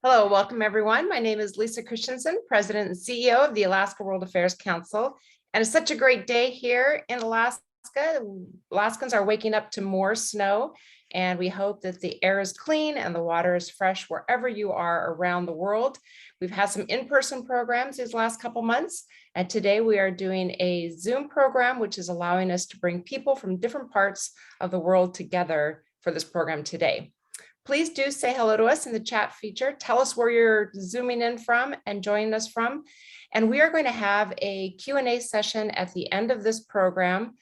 Hello, welcome everyone. My name is Lisa Christensen, President and CEO of the Alaska World Affairs Council. And it's such a great day here in Alaska. Alaskans are waking up to more snow, and we hope that the air is clean and the water is fresh wherever you are around the world. We've had some in-person programs these last couple months, and today we are doing a Zoom program, which is allowing us to bring people from different parts of the world together for this program today. Please do say hello to us in the chat feature. Tell us where you're zooming in from and joining us from. And we are going to have a Q&A session at the end of this program.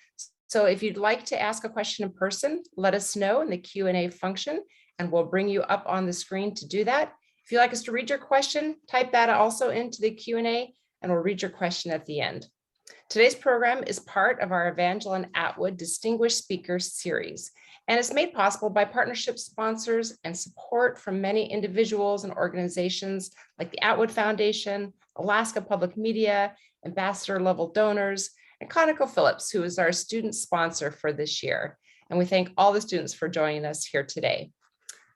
So if you'd like to ask a question in person, let us know in the Q&A function, and we'll bring you up on the screen to do that. If you'd like us to read your question, type that also into the Q&A, and we'll read your question at the end. Today's program is part of our Evangeline Atwood Distinguished Speakers Series, and it's made possible by partnership sponsors and support from many individuals and organizations like the Atwood Foundation, Alaska Public Media, ambassador level donors, and ConocoPhillips, who is our student sponsor for this year. And we thank all the students for joining us here today.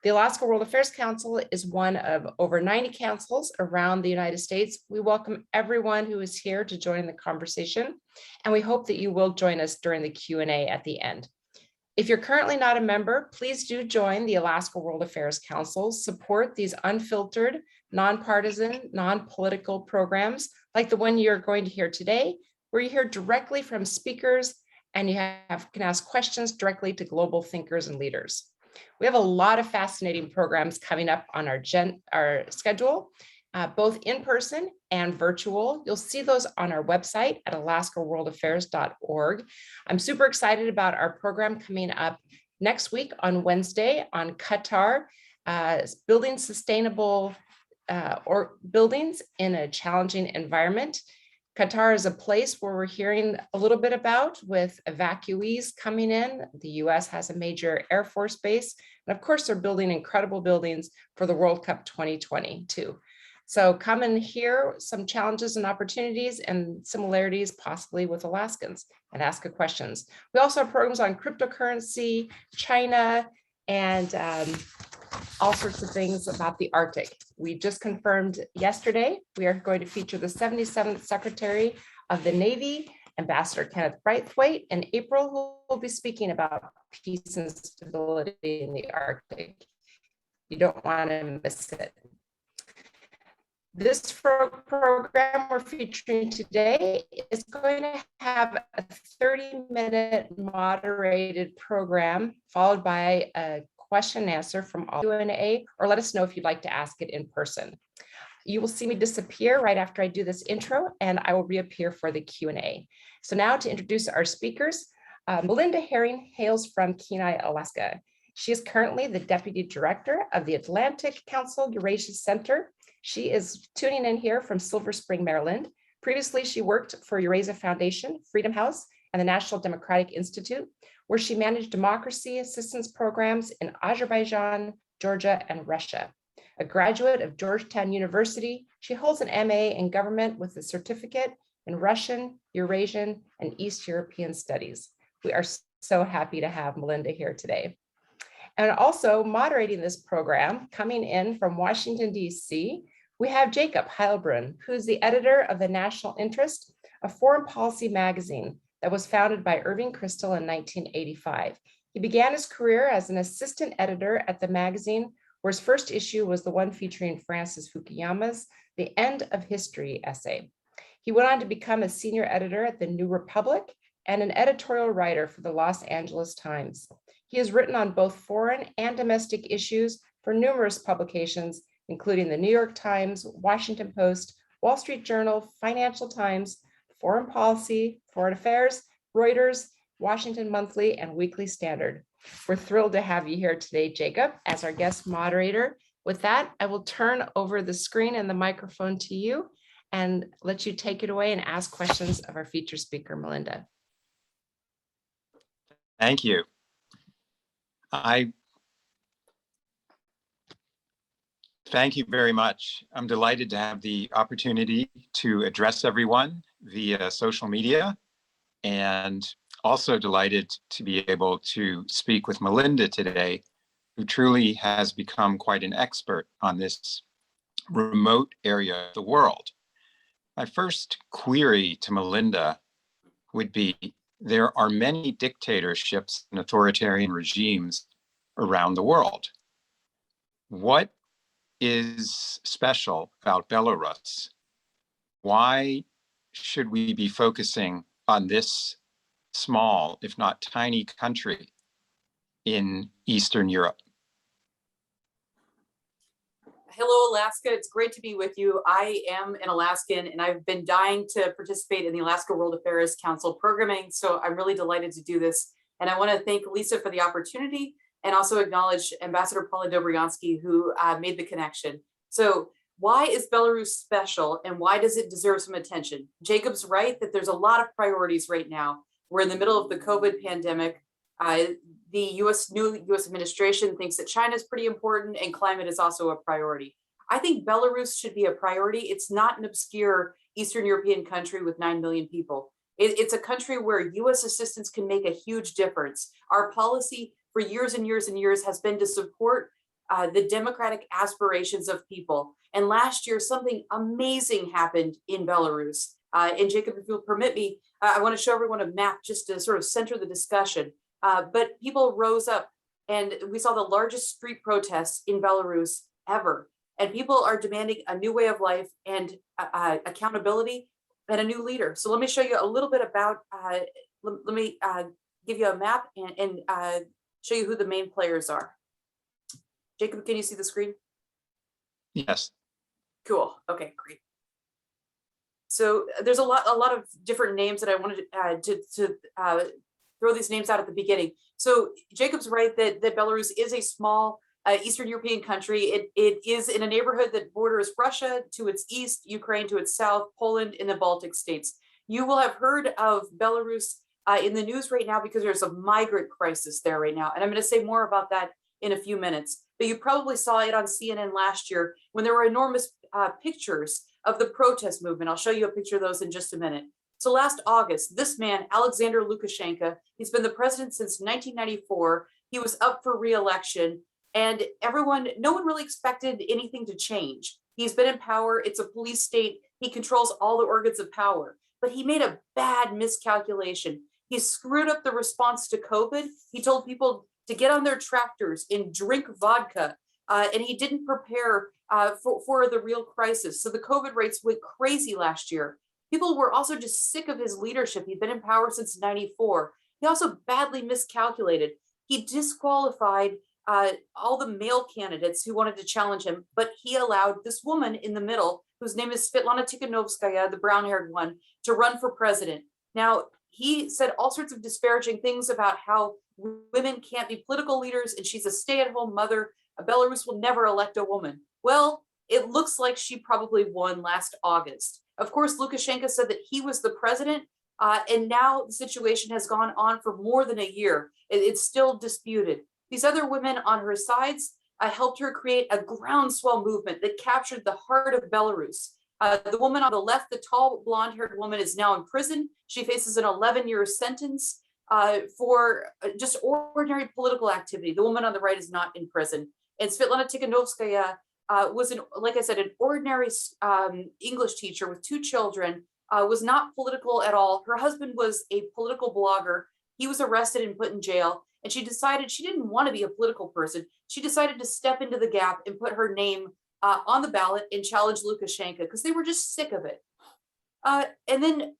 The Alaska World Affairs Council is one of over 90 councils around the United States. We welcome everyone who is here to join the conversation, and we hope that you will join us during the Q&A at the end. If you're currently not a member, please do join the Alaska World Affairs Council. Support these unfiltered, nonpartisan, non-political programs like the one you're going to hear today, where you hear directly from speakers and you can ask questions directly to global thinkers and leaders. We have a lot of fascinating programs coming up on our schedule, both in person and virtual. You'll see those on our website at alaskaworldaffairs.org. I'm super excited about our program coming up next week on Wednesday on Qatar, building sustainable buildings in a challenging environment. Qatar is a place where we're hearing a little bit about with evacuees coming in. The US has a major Air Force base, and of course, they're building incredible buildings for the World Cup 2022. So come and hear some challenges and opportunities and similarities possibly with Alaskans and ask questions. We also have programs on cryptocurrency, China, and all sorts of things about the Arctic. We just confirmed yesterday, we are going to feature the 77th Secretary of the Navy, Ambassador Kenneth Braithwaite, in April, who will be speaking about peace and stability in the Arctic. You don't want to miss it. This program we're featuring today is going to have a 30-minute moderated program followed by a question and answer from all Q&A, or let us know if you'd like to ask it in person. You will see me disappear right after I do this intro, and I will reappear for the Q&A. So now to introduce our speakers, Melinda Haring hails from Kenai, Alaska. She is currently the Deputy Director of the Atlantic Council Eurasia Center. She is tuning in here from Silver Spring, Maryland. Previously, she worked for Eurasia Foundation, Freedom House, and the National Democratic Institute, where she managed democracy assistance programs in Azerbaijan, Georgia, and Russia. A graduate of Georgetown University, she holds an MA in government with a certificate in Russian, Eurasian, and East European studies. We are so happy to have Melinda here today. And also moderating this program, coming in from Washington, D.C., we have Jacob Heilbrunn, who's the editor of the National Interest, a foreign policy magazine that was founded by Irving Kristol in 1985. He began his career as an assistant editor at the magazine, where his first issue was the one featuring Francis Fukuyama's The End of History essay. He went on to become a senior editor at the New Republic and an editorial writer for the Los Angeles Times. He has written on both foreign and domestic issues for numerous publications, including the New York Times, Washington Post, Wall Street Journal, Financial Times, Foreign Policy, Foreign Affairs, Reuters, Washington Monthly, and Weekly Standard. We're thrilled to have you here today, Jacob, as our guest moderator. With that, I will turn over the screen and the microphone to you and let you take it away and ask questions of our featured speaker, Melinda. Thank you. Thank you very much. I'm delighted to have the opportunity to address everyone via social media, and also delighted to be able to speak with Melinda today, who truly has become quite an expert on this remote area of the world. My first query to Melinda would be, there are many dictatorships and authoritarian regimes around the world. What is special about Belarus? Why should we be focusing on this small, if not tiny, country in Eastern Europe? Hello, Alaska. It's great to be with you. I am an Alaskan, and I've been dying to participate in the Alaska World Affairs Council programming, so I'm really delighted to do this. And I want to thank Lisa for the opportunity and also acknowledge Ambassador Paula Dobryansky, who made the connection. So why is Belarus special, and why does it deserve some attention? Jacob's right that there's a lot of priorities right now. We're in the middle of the COVID pandemic. The new US administration thinks that China is pretty important, and climate is also a priority. I think Belarus should be a priority. It's not an obscure Eastern European country with 9 million people. It's a country where US assistance can make a huge difference. Our policy for years and years and years has been to support the democratic aspirations of people. And last year, something amazing happened in Belarus. And Jacob, if you'll permit me, I want to show everyone a map just to sort of center the discussion. But people rose up, and we saw the largest street protests in Belarus ever. And people are demanding a new way of life and accountability and a new leader. So let me show you a little bit about, let me give you a map and show you who the main players are. Jacob, can you see the screen? Yes. Cool. Okay, great. So there's a lot of different names that I wanted to throw these names out at the beginning. So Jacob's right that Belarus is a small Eastern European country. It is in a neighborhood that borders Russia to its east, Ukraine to its south, Poland, and the Baltic states. You will have heard of Belarus in the news right now because there's a migrant crisis there right now. And I'm going to say more about that in a few minutes. But you probably saw it on CNN last year when there were enormous pictures of the protest movement. I'll show you a picture of those in just a minute. So last August, this man, Alexander Lukashenka, he's been the president since 1994. He was up for re-election, and no one really expected anything to change. He's been in power. It's a police state. He controls all the organs of power, but he made a bad miscalculation. He screwed up the response to COVID. He told people to get on their tractors and drink vodka, and he didn't prepare for the real crisis. So the COVID rates went crazy last year. People were also just sick of his leadership. He'd been in power since '94. He also badly miscalculated. He disqualified all the male candidates who wanted to challenge him, but he allowed this woman in the middle, whose name is Svetlana Tikhanovskaya, the brown-haired one, to run for president. Now, he said all sorts of disparaging things about how women can't be political leaders and she's a stay-at-home mother. Belarus will never elect a woman. Well, it looks like she probably won last August. Of course, Lukashenko said that he was the president, and now the situation has gone on for more than a year. It's still disputed. These other women on her sides helped her create a groundswell movement that captured the heart of Belarus. The woman on the left, the tall blonde-haired woman, is now in prison. She faces an 11-year sentence for just ordinary political activity. The woman on the right is not in prison. And Svetlana Tikhanovskaya was, like I said, an ordinary English teacher with 2 children, was not political at all. Her husband was a political blogger. He was arrested and put in jail. And she decided she didn't want to be a political person. She decided to step into the gap and put her name on the ballot and challenge Lukashenko because they were just sick of it. And then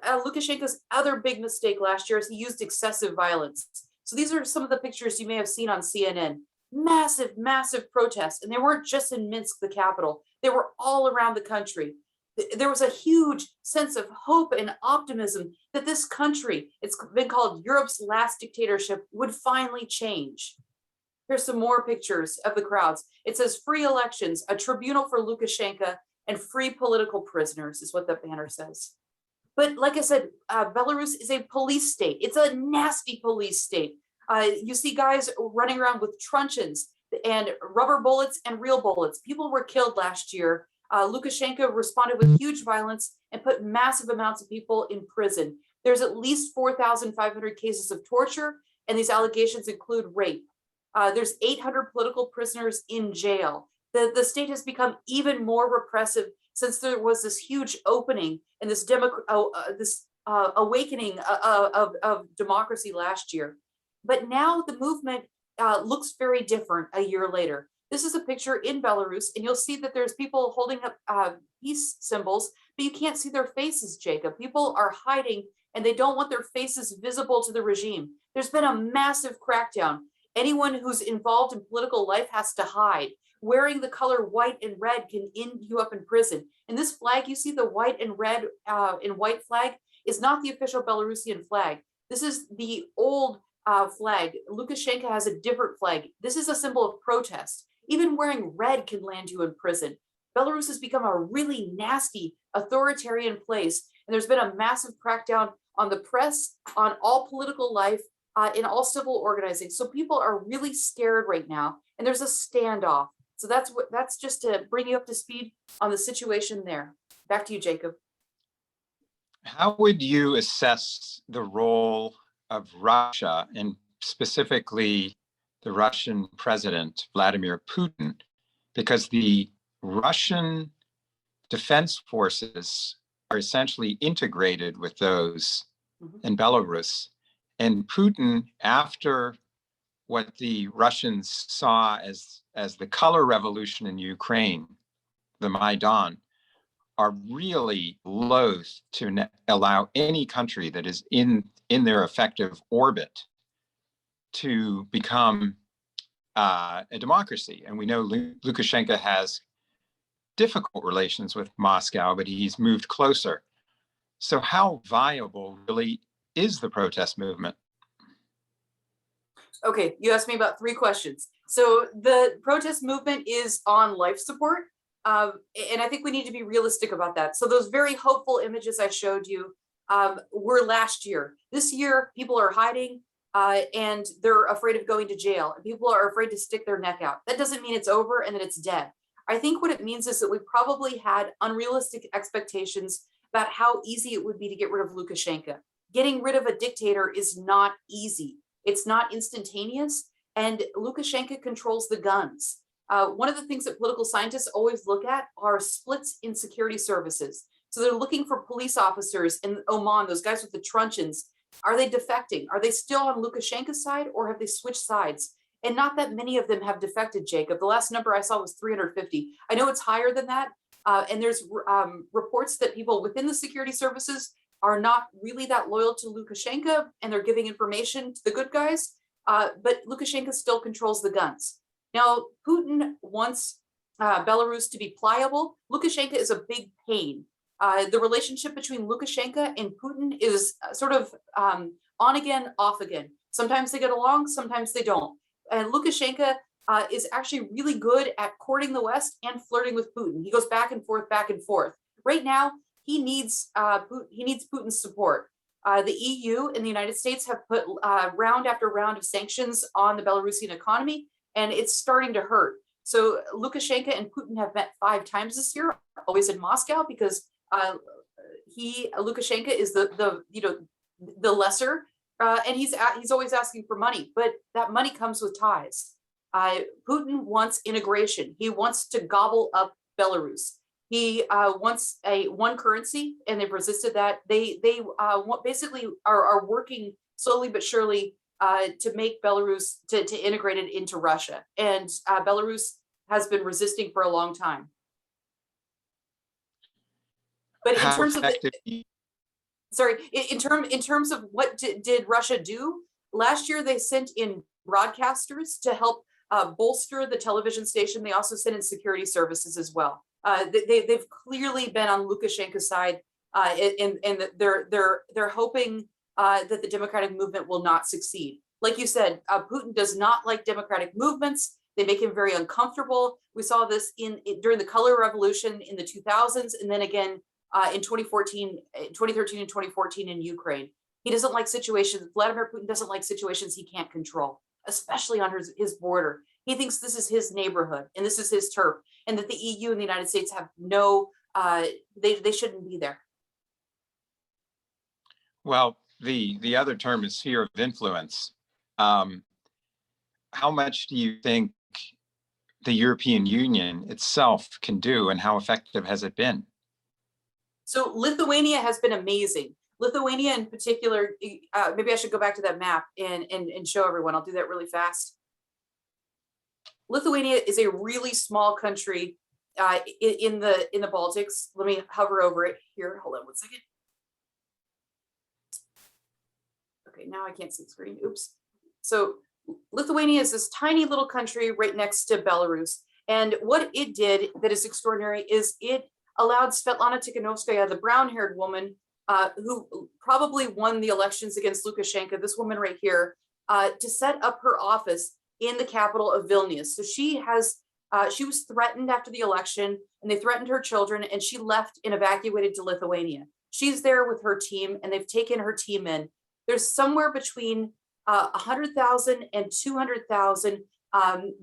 Lukashenko's other big mistake last year is he used excessive violence. So these are some of the pictures you may have seen on CNN. Massive, massive protests. And they weren't just in Minsk, the capital. They were all around the country. There was a huge sense of hope and optimism that this country, it's been called Europe's last dictatorship, would finally change. Here's some more pictures of the crowds. It says free elections, a tribunal for Lukashenko, and free political prisoners is what the banner says. But like I said, Belarus is a police state. It's a nasty police state. You see guys running around with truncheons and rubber bullets and real bullets. People were killed last year. Lukashenko responded with huge violence and put massive amounts of people in prison. There's at least 4,500 cases of torture, and these allegations include rape. There's 800 political prisoners in jail. The state has become even more repressive since there was this huge opening and this awakening of democracy last year. But now the movement looks very different a year later. This is a picture in Belarus, and you'll see that there's people holding up peace symbols, but you can't see their faces, Jacob. People are hiding, and they don't want their faces visible to the regime. There's been a massive crackdown. Anyone who's involved in political life has to hide. Wearing the color white and red can end you up in prison. And this flag, you see the white and red and white flag, is not the official Belarusian flag. This is the old flag. Lukashenka has a different flag. This is a symbol of protest. Even wearing red can land you in prison. Belarus has become a really nasty authoritarian place. And there's been a massive crackdown on the press, on all political life, in all civil organizing. So people are really scared right now. And there's a standoff. So that's just to bring you up to speed on the situation there. Back to you, Jacob. How would you assess the role of Russia, and specifically the Russian president, Vladimir Putin? Because the Russian defense forces are essentially integrated with those in Belarus. And Putin, after what the Russians saw as the color revolution in Ukraine, the Maidan, are really loath to allow any country that is in their effective orbit to become a democracy. And we know Lukashenka has difficult relations with Moscow, but he's moved closer. So how viable really is the protest movement? Okay, you asked me about 3 questions. So the protest movement is on life support. And I think we need to be realistic about that. So those very hopeful images I showed you were last year. This year, people are hiding and they're afraid of going to jail. And people are afraid to stick their neck out. That doesn't mean it's over and that it's dead. I think what it means is that we probably had unrealistic expectations about how easy it would be to get rid of Lukashenka. Getting rid of a dictator is not easy. It's not instantaneous, and Lukashenka controls the guns. One of the things that political scientists always look at are splits in security services. So they're looking for police officers in Oman, those guys with the truncheons. Are they defecting? Are they still on Lukashenka's side, or have they switched sides? And not that many of them have defected, Jacob. The last number I saw was 350. I know it's higher than that. And there's reports that people within the security services are not really that loyal to Lukashenka, and they're giving information to the good guys. But Lukashenka still controls the guns. Now, Putin wants Belarus to be pliable. Lukashenka is a big pain. The relationship between Lukashenka and Putin is sort of on again, off again. Sometimes they get along, sometimes they don't. And Lukashenka is actually really good at courting the West and flirting with Putin. He goes back and forth, back and forth. Right now, he needs Putin's support. The EU and the United States have put round after round of sanctions on the Belarusian economy, and it's starting to hurt. So Lukashenka and Putin have met 5 times this year, always in Moscow, because Lukashenka is the lesser, and he's always asking for money, but that money comes with ties. Putin wants integration. He wants to gobble up Belarus. He wants one currency, and they've resisted that. They basically are working slowly but surely to make Belarus to integrate it into Russia, and Belarus has been resisting for a long time. But in terms of in terms of what did Russia do last year, they sent in broadcasters to help bolster the television station. They also sent in security services as well. They've clearly been on Lukashenko's side, and they're hoping that the democratic movement will not succeed. Like you said, Putin does not like democratic movements. They make him very uncomfortable. We saw this during the color revolution in the 2000s, and then again in 2013 and 2014 in Ukraine. He doesn't like situations. Vladimir Putin doesn't like situations he can't control, especially on his border. He thinks this is his neighborhood and this is his turf, and that the EU and the United States have no, they shouldn't be there. Well, the other term is sphere of influence. How much do you think the European Union itself can do, and how effective has it been? So Lithuania has been amazing. Lithuania in particular, maybe I should go back to that map and show everyone. I'll do that really fast. Lithuania is a really small country in the Baltics. Let me hover over it here. Hold on one second. Okay, now I can't see the screen. Oops. So Lithuania is this tiny little country right next to Belarus. And what it did that is extraordinary is it allowed Svetlana Tikhanovskaya, the brown-haired woman who probably won the elections against Lukashenka, this woman right here, to set up her office in the capital of Vilnius. So she was threatened after the election, and they threatened her children, and she left and evacuated to Lithuania. She's there with her team, and they've taken her team in. There's somewhere between 100,000 and 200,000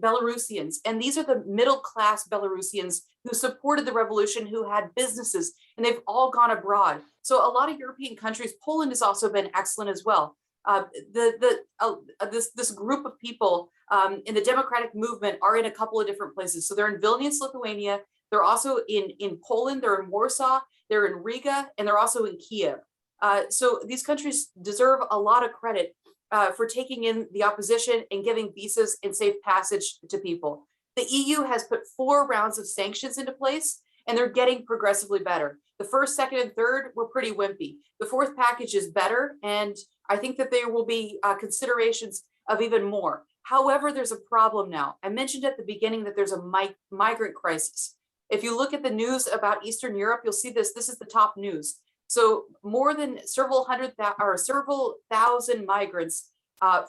Belarusians. And these are the middle-class Belarusians who supported the revolution, who had businesses, and they've all gone abroad. So a lot of European countries, Poland has also been excellent as well. This group of people in the democratic movement are in a couple of different places. So they're in Vilnius, Lithuania. They're also in Poland. They're in Warsaw. They're in Riga, and they're also in Kiev. So these countries deserve a lot of credit for taking in the opposition and giving visas and safe passage to people. The EU has put 4 rounds of sanctions into place, and they're getting progressively better. The first, second, and third were pretty wimpy. The 4th package is better, and I think that there will be considerations of even more. However, there's a problem now. I mentioned at the beginning that there's a migrant crisis. If you look at the news about Eastern Europe, you'll see this. This is the top news. So more than several thousand migrants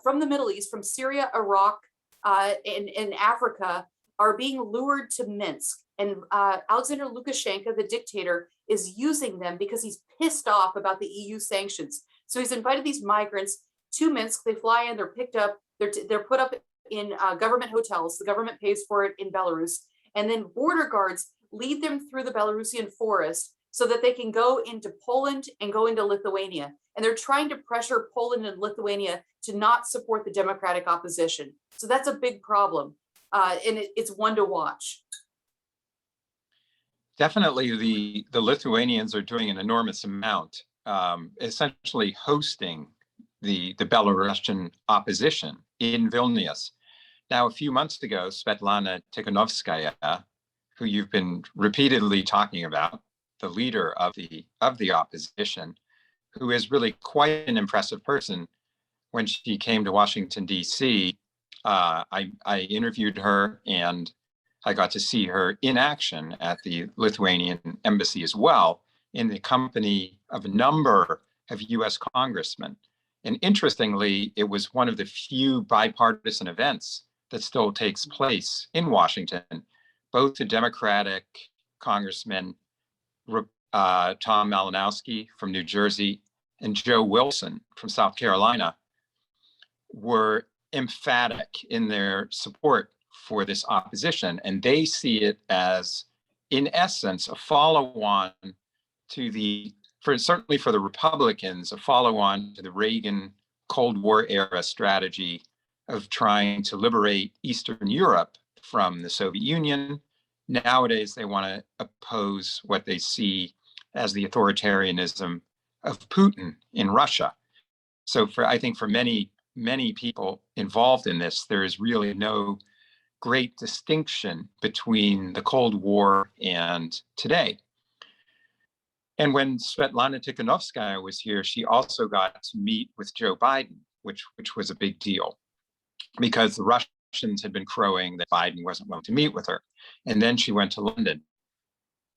from the Middle East, from Syria, Iraq, and Africa are being lured to Minsk. And Alexander Lukashenka, the dictator, is using them because he's pissed off about the EU sanctions. So he's invited these migrants to Minsk. They fly in, they're picked up, they're put up in government hotels. The government pays for it in Belarus. And then border guards lead them through the Belarusian forest so that they can go into Poland and go into Lithuania. And they're trying to pressure Poland and Lithuania to not support the democratic opposition. So that's a big problem. And it's one to watch. Definitely the Lithuanians are doing an enormous amount, essentially hosting the Belarusian opposition in Vilnius. Now, a few months ago, Svetlana Tikhanovskaya, who you've been repeatedly talking about, the leader of the opposition, who is really quite an impressive person. When she came to Washington, D.C., I interviewed her, and I got to see her in action at the Lithuanian embassy as well, in the company of a number of U.S. congressmen. And interestingly, it was one of the few bipartisan events that still takes place in Washington. Both the Democratic congressmen, Tom Malinowski from New Jersey and Joe Wilson from South Carolina, were emphatic in their support for this opposition. And they see it as, in essence, a follow-on to certainly for the Republicans, a follow-on to the Reagan Cold War era strategy of trying to liberate Eastern Europe from the Soviet Union. Nowadays, they want to oppose what they see as the authoritarianism of Putin in Russia. So I think for many, many people involved in this, there is really no great distinction between the Cold War and today. And when Svetlana Tikhanovskaya was here, she also got to meet with Joe Biden, which was a big deal, because the Russians had been crowing that Biden wasn't willing to meet with her. And then she went to London.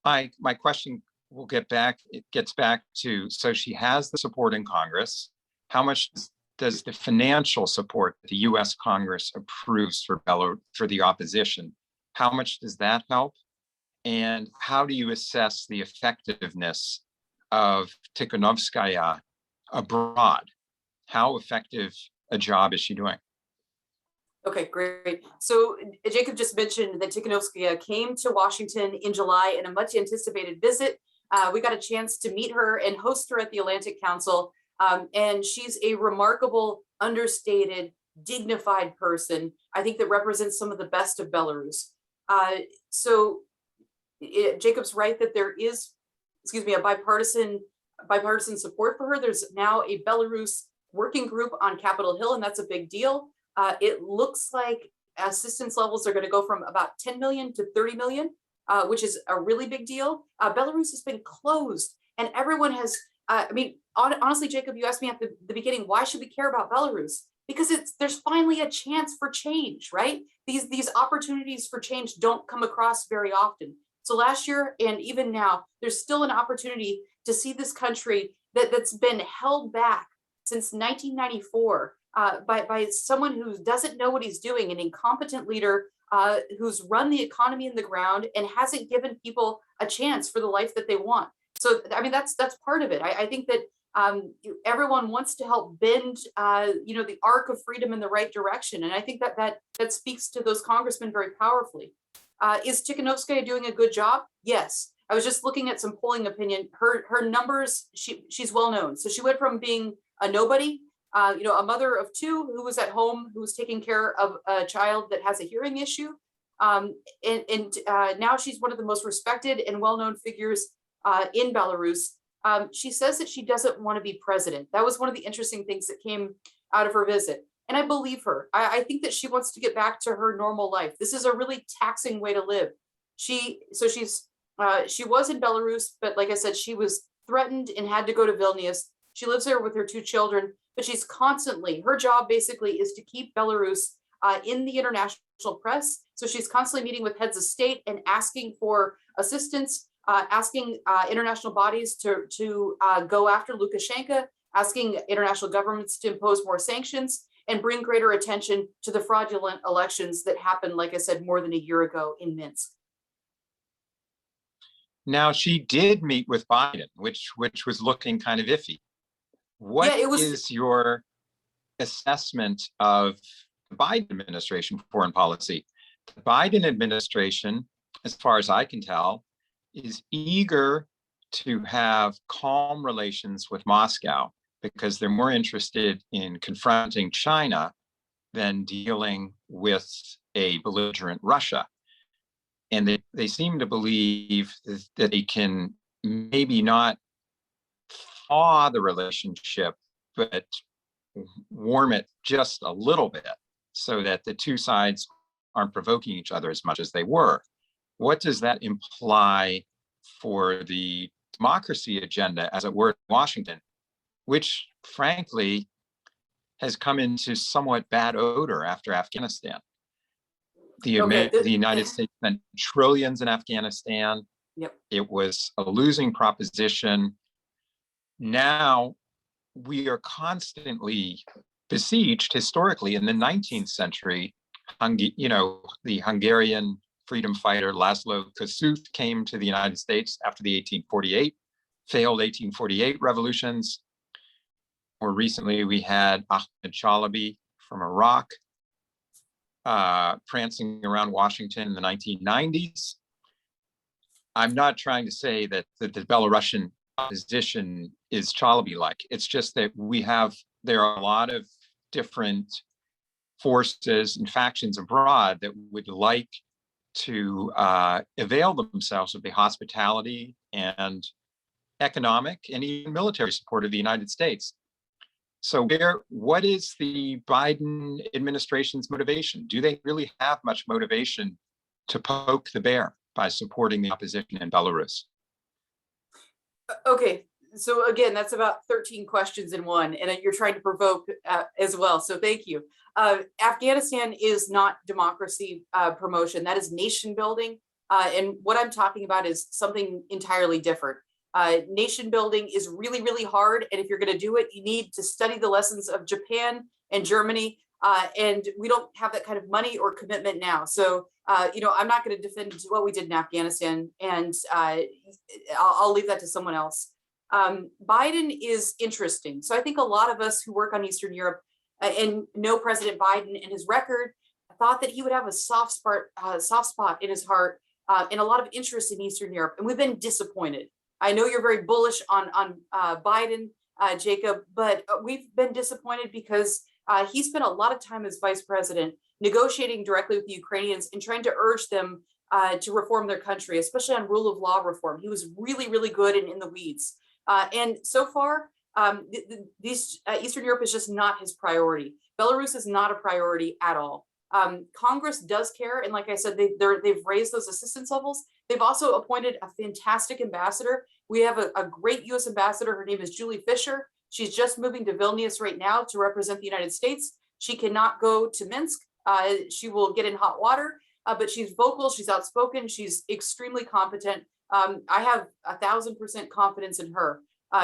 My question gets back to, so she has the support in Congress. How much does the financial support that the US Congress approves for the opposition, how much does that help? And how do you assess the effectiveness of Tikhanovskaya abroad? How effective a job is she doing? Okay, great. So Jacob just mentioned that Tikhanovskaya came to Washington in July in a much anticipated visit. We got a chance to meet her and host her at the Atlantic Council. And she's a remarkable, understated, dignified person, I think, that represents some of the best of Belarus. Jacob's right that there is, a bipartisan support for her. There's now a Belarus working group on Capitol Hill, and that's a big deal. It looks like assistance levels are going to go from about 10 million to 30 million, which is a really big deal. Belarus has been closed, and everyone has, honestly, Jacob, you asked me at the beginning, why should we care about Belarus? Because there's finally a chance for change, right? These opportunities for change don't come across very often. So last year and even now, there's still an opportunity to see this country that's been held back since 1994 by someone who doesn't know what he's doing, an incompetent leader who's run the economy in the ground and hasn't given people a chance for the life that they want. So, that's part of it. I think that everyone wants to help bend, the arc of freedom in the right direction. And I think that speaks to those congressmen very powerfully. Is Tikhanovskaya doing a good job? Yes. I was just looking at some polling opinion. Her numbers, she's well known. So she went from being a nobody, a mother of two who was at home, who was taking care of a child that has a hearing issue. And now she's one of the most respected and well-known figures in Belarus. She says that she doesn't want to be president. That was one of the interesting things that came out of her visit. And I believe her. I think that she wants to get back to her normal life. This is a really taxing way to live. She was in Belarus, but like I said, she was threatened and had to go to Vilnius. She lives there with her two children, but she's constantly, her job basically is to keep Belarus in the international press. So she's constantly meeting with heads of state and asking for assistance, asking international bodies to go after Lukashenka, asking international governments to impose more sanctions and bring greater attention to the fraudulent elections that happened, like I said, more than a year ago in Minsk. Now, she did meet with Biden, which was looking kind of iffy. What is your assessment of the Biden administration foreign policy? The Biden administration, as far as I can tell, is eager to have calm relations with Moscow because they're more interested in confronting China than dealing with a belligerent Russia. And they seem to believe that they can maybe not thaw the relationship, but warm it just a little bit so that the two sides aren't provoking each other as much as they were. What does that imply for the democracy agenda, as it were, in Washington, which frankly has come into somewhat bad odor after Afghanistan? The United States spent trillions in Afghanistan. Yep. It was a losing proposition. Now we are constantly besieged historically in the 19th century. The Hungarian freedom fighter Laszlo Kossuth came to the United States after the failed 1848 revolutions. More recently, we had Ahmed Chalabi from Iraq prancing around Washington in the 1990s. I'm not trying to say that the Belarusian opposition is Chalabi-like. It's just that there are a lot of different forces and factions abroad that would like to avail themselves of the hospitality and economic and even military support of the United States. So what is the Biden administration's motivation? Do they really have much motivation to poke the bear by supporting the opposition in Belarus? Okay, so again, that's about 13 questions in one, and you're trying to provoke as well, so thank you. Afghanistan is not democracy promotion, that is nation building, and what I'm talking about is something entirely different. Nation building is really, really hard, and if you're going to do it, you need to study the lessons of Japan and Germany, and we don't have that kind of money or commitment now. So, I'm not going to defend what we did in Afghanistan, and I'll leave that to someone else. Biden is interesting. So I think a lot of us who work on Eastern Europe and know President Biden and his record thought that he would have a soft spot in his heart and a lot of interest in Eastern Europe, and we've been disappointed. I know you're very bullish on Biden, Jacob, but we've been disappointed because he spent a lot of time as vice president negotiating directly with the Ukrainians and trying to urge them to reform their country, especially on rule of law reform. He was really, really good and in the weeds. And so far, Eastern Europe is just not his priority. Belarus is not a priority at all. Congress does care, and like I said, they've raised those assistance levels. They've also appointed a fantastic ambassador. We have a great U.S. ambassador. Her name is Julie Fisher. She's just moving to Vilnius right now to represent the United States. She cannot go to Minsk. She will get in hot water, but she's vocal, she's outspoken, she's extremely competent. I have 1000% confidence in her.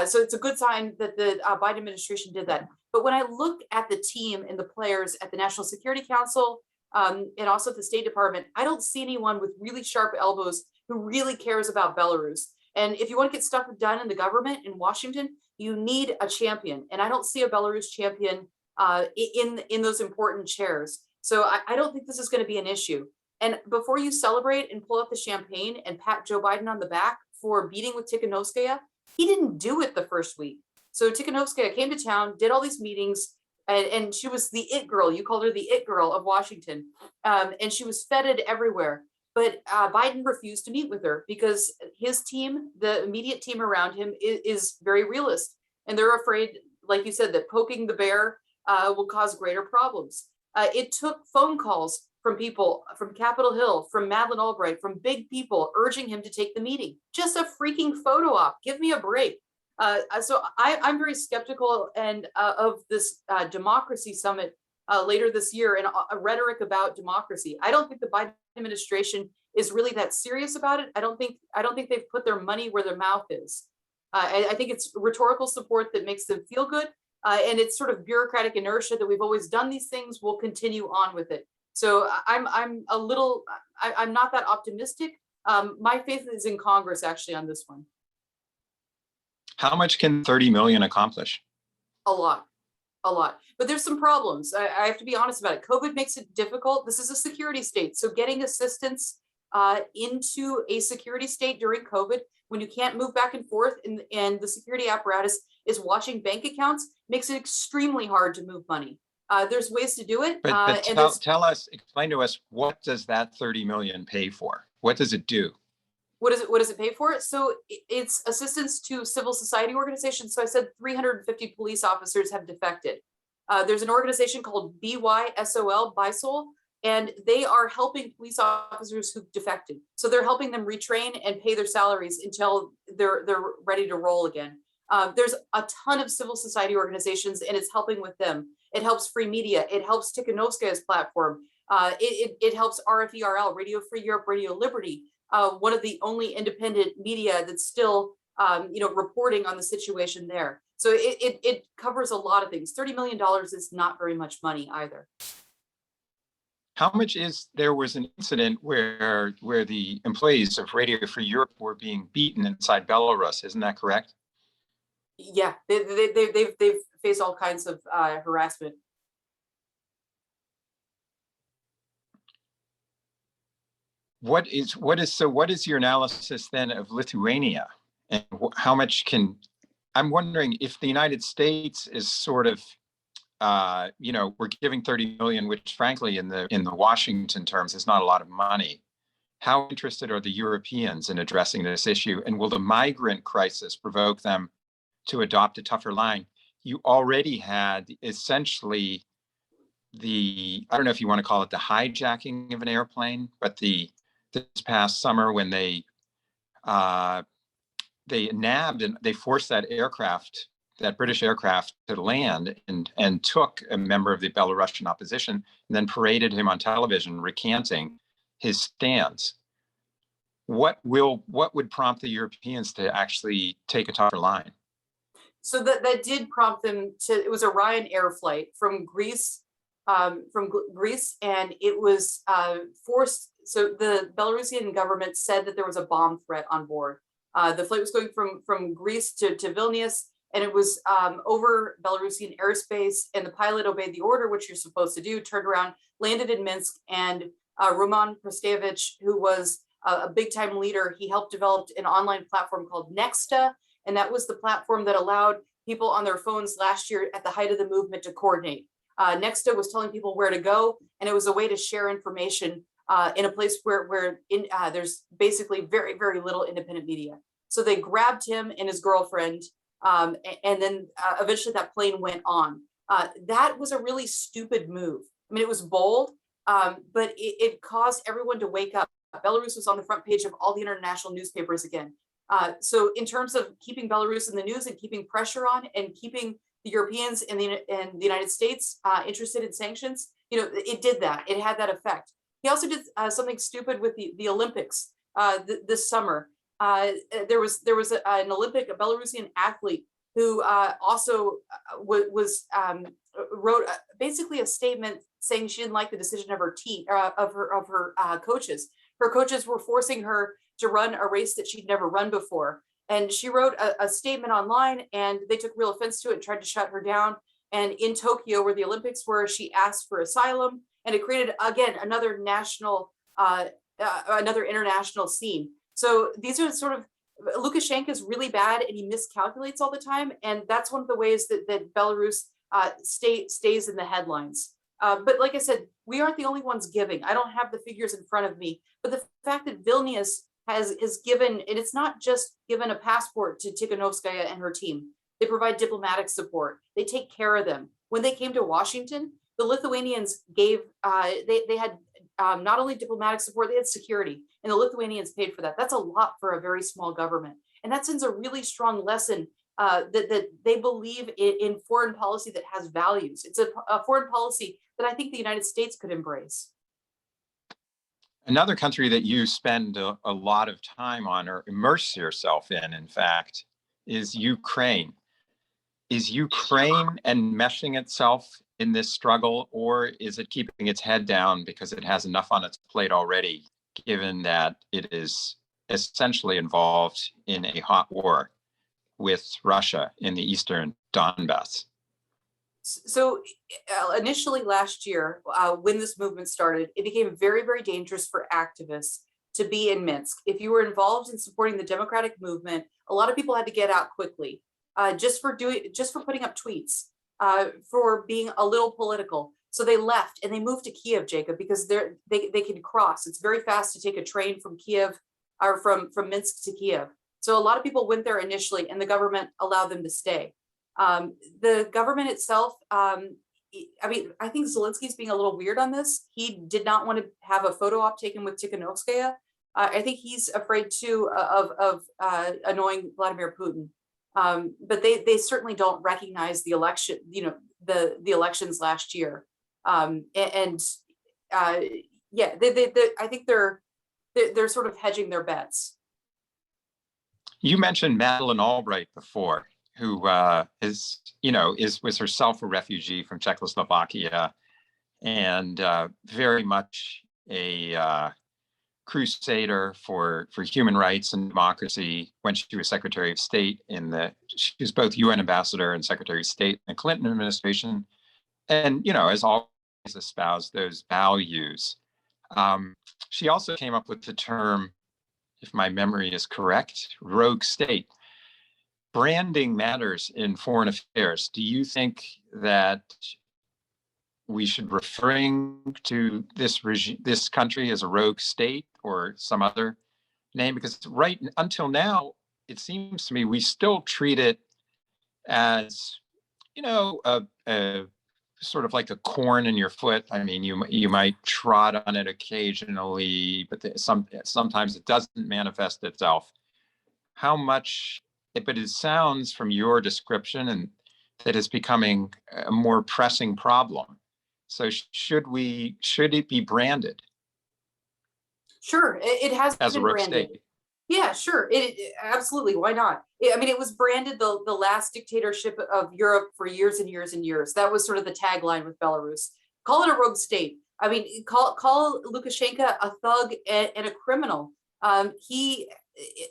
So it's a good sign that the Biden administration did that. But when I look at the team and the players at the National Security Council and also at the State Department, I don't see anyone with really sharp elbows who really cares about Belarus. And if you want to get stuff done in the government in Washington, you need a champion. And I don't see a Belarus champion in those important chairs. So I don't think this is going to be an issue. And before you celebrate and pull out the champagne and pat Joe Biden on the back for beating with Tikhanovskaya, he didn't do it the first week. So Tikhanovskaya came to town, did all these meetings, and she was the it girl. You called her the it girl of Washington. And she was feted everywhere. But Biden refused to meet with her because his team, the immediate team around him, is very realist. And they're afraid, like you said, that poking the bear will cause greater problems. It took phone calls from people from Capitol Hill, from Madeleine Albright, from big people urging him to take the meeting. Just a freaking photo op. Give me a break. So I'm very skeptical of this democracy summit later this year and a rhetoric about democracy. I don't think the Biden administration is really that serious about it. I don't think they've put their money where their mouth is. I think it's rhetorical support that makes them feel good. And it's sort of bureaucratic inertia that we've always done these things. We'll continue on with it. So I'm not that optimistic. My faith is in Congress actually on this one. How much can 30 million accomplish? A lot. But there's some problems. I have to be honest about it. COVID makes it difficult. This is a security state. So getting assistance into a security state during COVID, when you can't move back and forth and the security apparatus is watching bank accounts, makes it extremely hard to move money. There's ways to do it. But explain to us, what does that 30 million pay for? What does it do? What does it pay for? So it's assistance to civil society organizations. So I said 350 police officers have defected. There's an organization called BYSOL, and they are helping police officers who've defected. So they're helping them retrain and pay their salaries until they're ready to roll again. There's a ton of civil society organizations, and it's helping with them. It helps Free Media. It helps Tikhanovskaya's platform. It helps RFERL, Radio Free Europe, Radio Liberty, one of the only independent media that's still, reporting on the situation there. So it covers a lot of things. $30 million is not very much money either. How much there was an incident where the employees of Radio Free Europe were being beaten inside Belarus, isn't that correct? Yeah, they've faced all kinds of harassment. What is your analysis then of Lithuania, and how much I'm wondering if the United States is sort of, we're giving 30 million, which frankly in the Washington terms is not a lot of money. How interested are the Europeans in addressing this issue, and will the migrant crisis provoke them to adopt a tougher line? You already had essentially I don't know if you want to call it the hijacking of an airplane, but this past summer when they nabbed and they forced that British aircraft to land and took a member of the Belarusian opposition and then paraded him on television recanting his stance. What would prompt the Europeans to actually take a tougher line? So that did prompt them it was a Ryanair flight from Greece, and it was forced. So the Belarusian government said that there was a bomb threat on board. The flight was going from Greece to Vilnius, and it was over Belarusian airspace, and the pilot obeyed the order, which you're supposed to do, turned around, landed in Minsk, and Roman Prostevich, who was a big time leader, he helped develop an online platform called Nexta, and that was the platform that allowed people on their phones last year at the height of the movement to coordinate. Nexta was telling people where to go, and it was a way to share information in a place where there's basically very, very little independent media. So they grabbed him and his girlfriend, and then eventually that plane went on. That was a really stupid move. I mean, it was bold, but it caused everyone to wake up. Belarus was on the front page of all the international newspapers again. So in terms of keeping Belarus in the news and keeping pressure on and keeping the Europeans and the United States interested in sanctions, it did that. It had that effect. He also did something stupid with the Olympics this summer. There was an Olympic, a Belarusian athlete who also wrote basically a statement saying she didn't like the decision of her team, of her coaches. Her coaches were forcing her to run a race that she'd never run before. And she wrote a statement online, and they took real offense to it and tried to shut her down. And in Tokyo, where the Olympics were, she asked for asylum, and it created, again, another international scene. So these are sort of, Lukashenka is really bad, and he miscalculates all the time. And that's one of the ways that Belarus stays in the headlines. But like I said, we aren't the only ones giving. I don't have the figures in front of me, but the fact that Vilnius has given, and it's not just given a passport to Tikhanovskaya and her team. They provide diplomatic support. They take care of them. When they came to Washington, the Lithuanians gave, they had not only diplomatic support, they had security, and the Lithuanians paid for that. That's a lot for a very small government. And that sends a really strong lesson that they believe in foreign policy that has values. It's a foreign policy that I think the United States could embrace. Another country that you spend a lot of time on, or immerse yourself in fact, is Ukraine. Is Ukraine enmeshing itself in this struggle, or is it keeping its head down because it has enough on its plate already, given that it is essentially involved in a hot war with Russia in the eastern Donbass? So initially last year, when this movement started, it became very, very dangerous for activists to be in Minsk. If you were involved in supporting the democratic movement, a lot of people had to get out quickly, just for putting up tweets, for being a little political. So they left and they moved to Kiev, Jacob, because they can cross. It's very fast to take a train from Kiev, or from Minsk to Kiev. So a lot of people went there initially, and the government allowed them to stay. The government itself, I mean, I think Zelensky's being a little weird on this. He did not want to have a photo op taken with Tikhanovskaya. I think he's afraid too of annoying Vladimir Putin. But they certainly don't recognize the election, the elections last year. Yeah, I think they're sort of hedging their bets. You mentioned Madeleine Albright before, who was herself a refugee from Czechoslovakia, and very much a crusader for human rights and democracy when she was Secretary of State she was both UN ambassador and Secretary of State in the Clinton administration, and has always espoused those values. She also came up with the term, if my memory is correct, rogue state. Branding matters in foreign affairs. Do you think that we should referring to this country as a rogue state or some other name? Because right until now, it seems to me we still treat it as, a sort of like a corn in your foot. I mean, you might trot on it occasionally, but sometimes it doesn't manifest itself. How much? But it sounds from your description and that it's becoming a more pressing problem. So should it be branded? Sure, it has as been a rogue branded. state. Yeah, sure. Absolutely. Why not? I mean, it was branded the last dictatorship of Europe for years and years and years. That was sort of the tagline with Belarus. Call it a rogue state. I mean, call Lukashenka a thug and a criminal.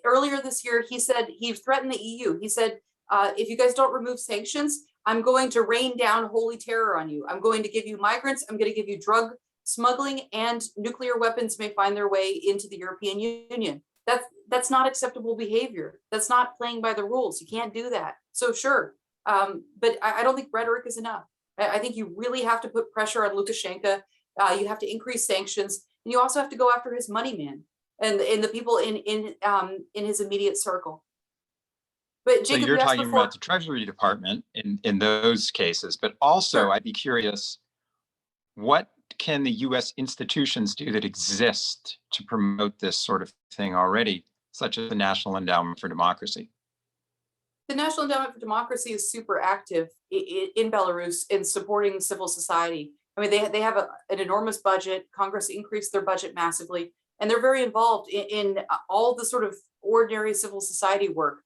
Earlier this year, he said he threatened the EU. He said, if you guys don't remove sanctions, I'm going to rain down holy terror on you. I'm going to give you migrants. I'm going to give you drug smuggling, and nuclear weapons may find their way into the European Union. That's not acceptable behavior. That's not playing by the rules. You can't do that. So sure, but I don't think rhetoric is enough. I think you really have to put pressure on Lukashenka. You have to increase sanctions, and you also have to go after his money man and the people in his immediate circle. But Jacob, so you're talking about the Treasury Department in those cases, but also Sure. I'd be curious, what can the US institutions do that exist to promote this sort of thing already, such as the National Endowment for Democracy? The National Endowment for Democracy is super active in Belarus in supporting civil society. I mean, they have an enormous budget. Congress increased their budget massively, and they're very involved in all the sort of ordinary civil society work.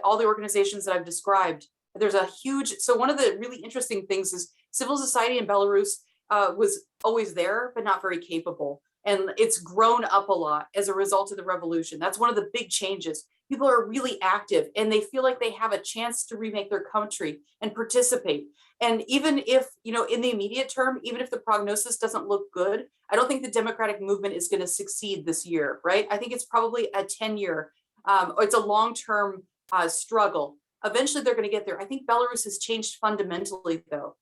All the organizations that I've described. There's a huge, so one of the really interesting things is civil society in Belarus was always there, but not very capable. And it's grown up a lot as a result of the revolution. That's one of the big changes. People are really active and they feel like they have a chance to remake their country and participate. And even if, in the immediate term, even if the prognosis doesn't look good, I don't think the democratic movement is going to succeed this year, right? I think it's probably a 10-year, it's a long-term struggle. Eventually they're going to get there. I think Belarus has changed fundamentally though.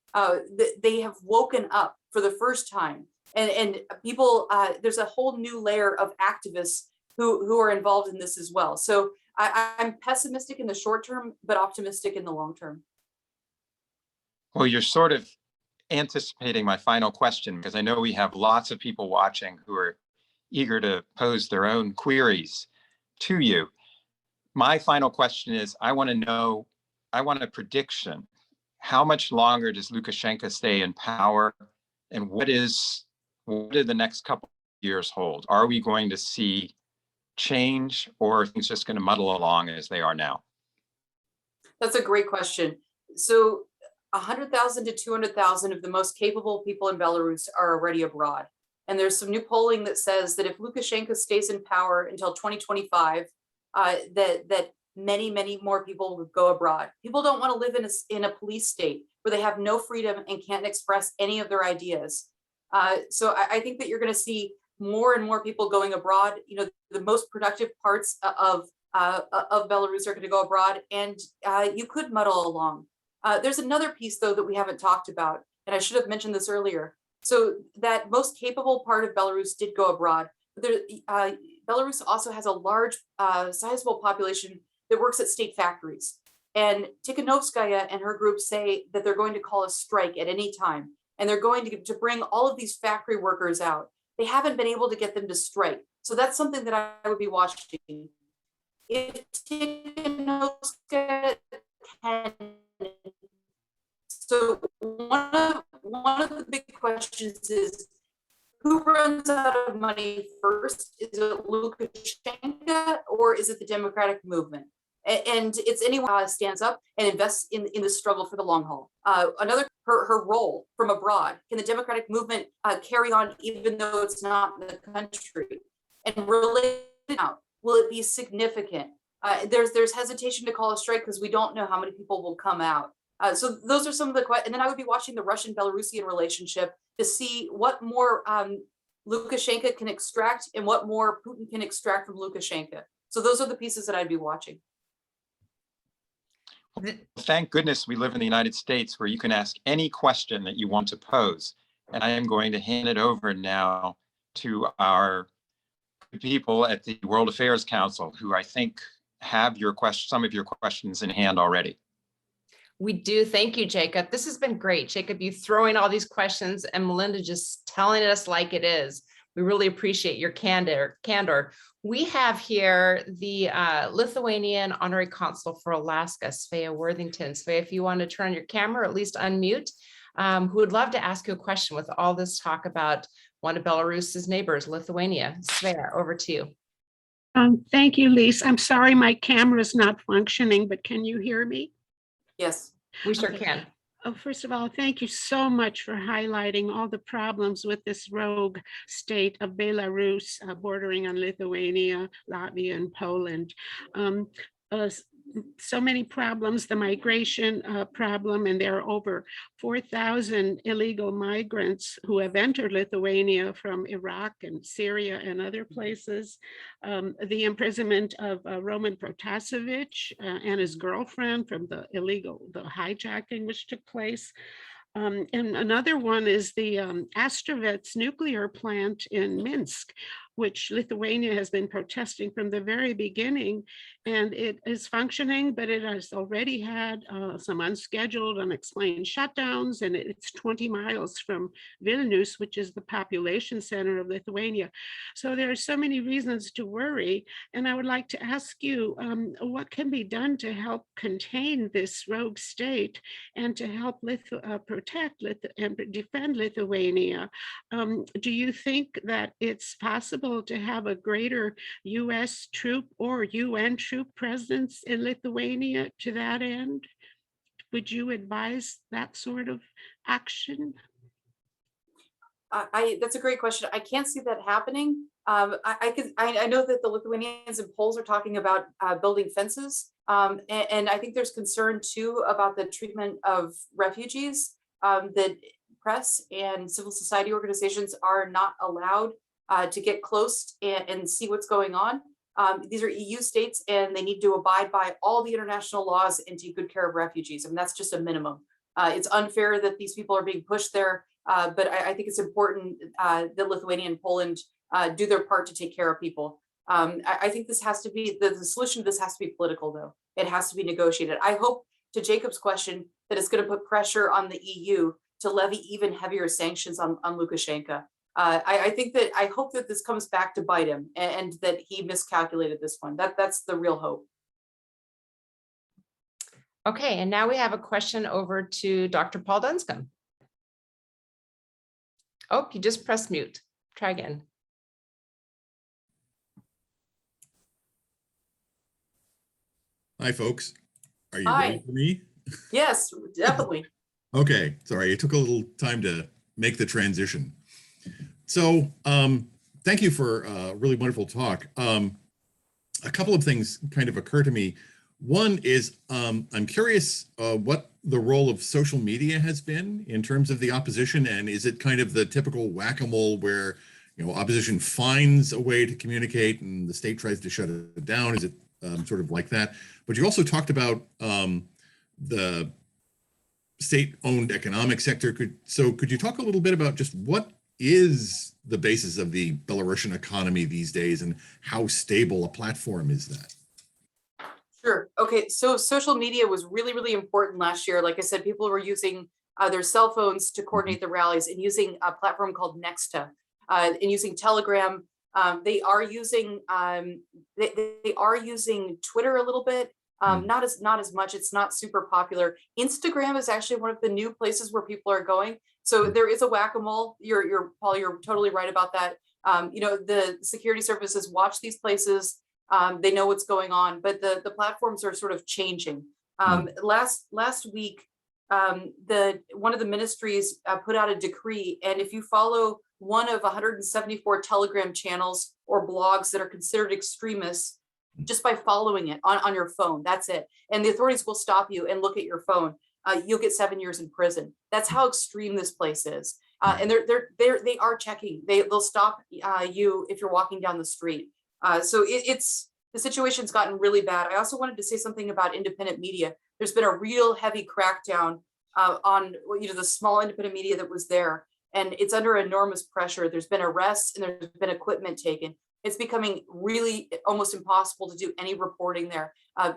They have woken up for the first time. And people, there's a whole new layer of activists who are involved in this as well. So I'm pessimistic in the short term, but optimistic in the long term. Well, you're sort of anticipating my final question, because I know we have lots of people watching who are eager to pose their own queries to you. My final question is, I want a prediction. How much longer does Lukashenka stay in power? And what do the next couple of years hold? Are we going to see change, or are things just going to muddle along as they are now? That's a great question. So 100,000 to 200,000 of the most capable people in Belarus are already abroad. And there's some new polling that says that if Lukashenko stays in power until 2025, that many more people would go abroad. People don't want to live in a police state where they have no freedom and can't express any of their ideas. So I think that you're going to see more and more people going abroad. The most productive parts of Belarus are going to go abroad, and you could muddle along. There's another piece though that we haven't talked about, and I should have mentioned this earlier. So that most capable part of Belarus did go abroad. But Belarus also has a large, sizable population that works at state factories. And Tikhanovskaya and her group say that they're going to call a strike at any time. And they're going to bring all of these factory workers out. They haven't been able to get them to strike. So that's something that I would be watching. If Tikhanovskaya can, so one of the big questions is, who runs out of money first? Is it Lukashenko or is it the democratic movement? And it's anyone who stands up and invests in the struggle for the long haul. Her role from abroad, can the democratic movement carry on even though it's not in the country? And related out, will it be significant? There's hesitation to call a strike because we don't know how many people will come out. So those are some of the questions. And then I would be watching the Russian-Belarusian relationship to see what more Lukashenko can extract and what more Putin can extract from Lukashenko. So those are the pieces that I'd be watching. Thank goodness we live in the United States, where you can ask any question that you want to pose. And I am going to hand it over now to our people at the World Affairs Council, who I think have some of your questions in hand already. We do. Thank you, Jacob. This has been great. Jacob, you throwing all these questions and Melinda just telling us like it is. We really appreciate your candor. We have here the Lithuanian Honorary Consul for Alaska, Svea Worthington. Svea, if you want to turn on your camera, or at least unmute, who would love to ask you a question with all this talk about one of Belarus's neighbors, Lithuania. Svea, over to you. Thank you, Lisa. I'm sorry my camera is not functioning, but can you hear me? Yes. We sure can. First of all, thank you so much for highlighting all the problems with this rogue state of Belarus, bordering on Lithuania, Latvia, and Poland. so many problems, the migration problem, and there are over 4,000 illegal migrants who have entered Lithuania from Iraq and Syria and other places. The imprisonment of Roman Protasevich and his girlfriend from the hijacking which took place. And another one is the Astrovets nuclear plant in Minsk, which Lithuania has been protesting from the very beginning, and it is functioning, but it has already had some unscheduled, unexplained shutdowns, and it's 20 miles from Vilnius, which is the population center of Lithuania. So there are so many reasons to worry, and I would like to ask you, what can be done to help contain this rogue state and to help protect and defend Lithuania? Do you think that it's possible to have a greater US troop or UN troop presence in Lithuania to that end? Would you advise that sort of action? That's a great question. I can't see that happening. I know that the Lithuanians and Poles are talking about building fences. And I think there's concern too about the treatment of refugees, that press and civil society organizations are not allowed to get close and see what's going on. These are EU states and they need to abide by all the international laws and take good care of refugees. I mean, that's just a minimum. It's unfair that these people are being pushed there, but I think it's important that Lithuania and Poland do their part to take care of people. I think this has to be, the solution to this has to be political though. It has to be negotiated. I hope, to Jacob's question, that it's going to put pressure on the EU to levy even heavier sanctions on Lukashenka. I hope that this comes back to bite him and that he miscalculated this one. That's the real hope. Okay, and now we have a question over to Dr. Paul Dunscombe. Oh, you just pressed mute. Try again. Hi, folks. Are you Hi. ready for me? Yes, definitely. Okay, sorry, it took a little time to make the transition. So thank you for a really wonderful talk. A couple of things kind of occur to me. One is I'm curious what the role of social media has been in terms of the opposition, and is it kind of the typical whack-a-mole where, you know, opposition finds a way to communicate and the state tries to shut it down? Is it sort of like that? But you also talked about the state-owned economic sector. Could you talk a little bit about just what is the basis of the Belarusian economy these days and how stable a platform is that? Sure. Okay. So social media was really, really important last year. Like I said, people were using their cell phones to coordinate the rallies and using a platform called Nexta and using Telegram. They are using they are using Twitter a little bit. Not as much. It's not super popular. Instagram is actually one of the new places where people are going. So there is a whack-a-mole. Paul, you're totally right about that. You know, the security services watch these places. They know what's going on, but the platforms are sort of changing. Last week, one of the ministries put out a decree, and if you follow one of 174 Telegram channels or blogs that are considered extremists, just by following it on your phone, that's it. And the authorities will stop you and look at your phone. You'll get 7 years in prison. That's how extreme this place is. And they are checking. They'll stop you if you're walking down the street. So the situation's gotten really bad. I also wanted to say something about independent media. There's been a real heavy crackdown on the small independent media that was there, and it's under enormous pressure. There's been arrests and there's been equipment taken. It's becoming really almost impossible to do any reporting there.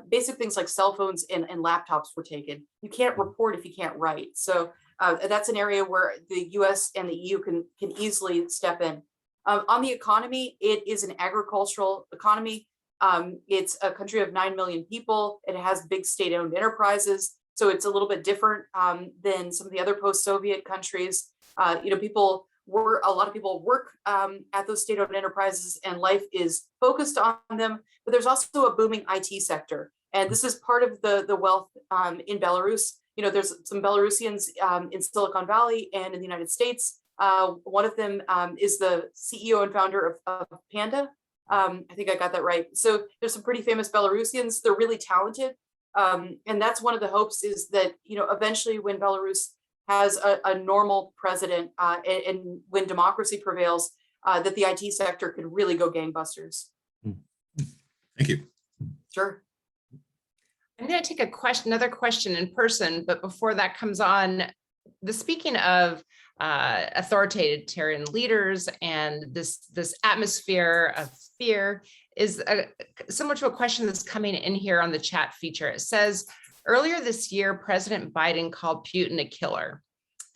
Basic things like cell phones and laptops were taken. You can't report if you can't write. So that's an area where the US and the EU can easily step in. On the economy, it is an agricultural economy. It's a country of 9 million people. It has big state-owned enterprises. So it's a little bit different than some of the other post-Soviet countries. A lot of people work at those state-owned enterprises and life is focused on them, but there's also a booming IT sector. And this is part of the wealth in Belarus. You know, there's some Belarusians in Silicon Valley and in the United States. One of them is the CEO and founder of Panda. I think I got that right. So there's some pretty famous Belarusians. They're really talented. And that's one of the hopes, is that, eventually when Belarus has a normal president, and when democracy prevails, that the IT sector could really go gangbusters. Thank you. Sure. I'm going to take another question in person, but before that comes on, speaking of authoritarian leaders and this atmosphere of fear is similar to a question that's coming in here on the chat feature. It says, earlier this year, President Biden called Putin a killer.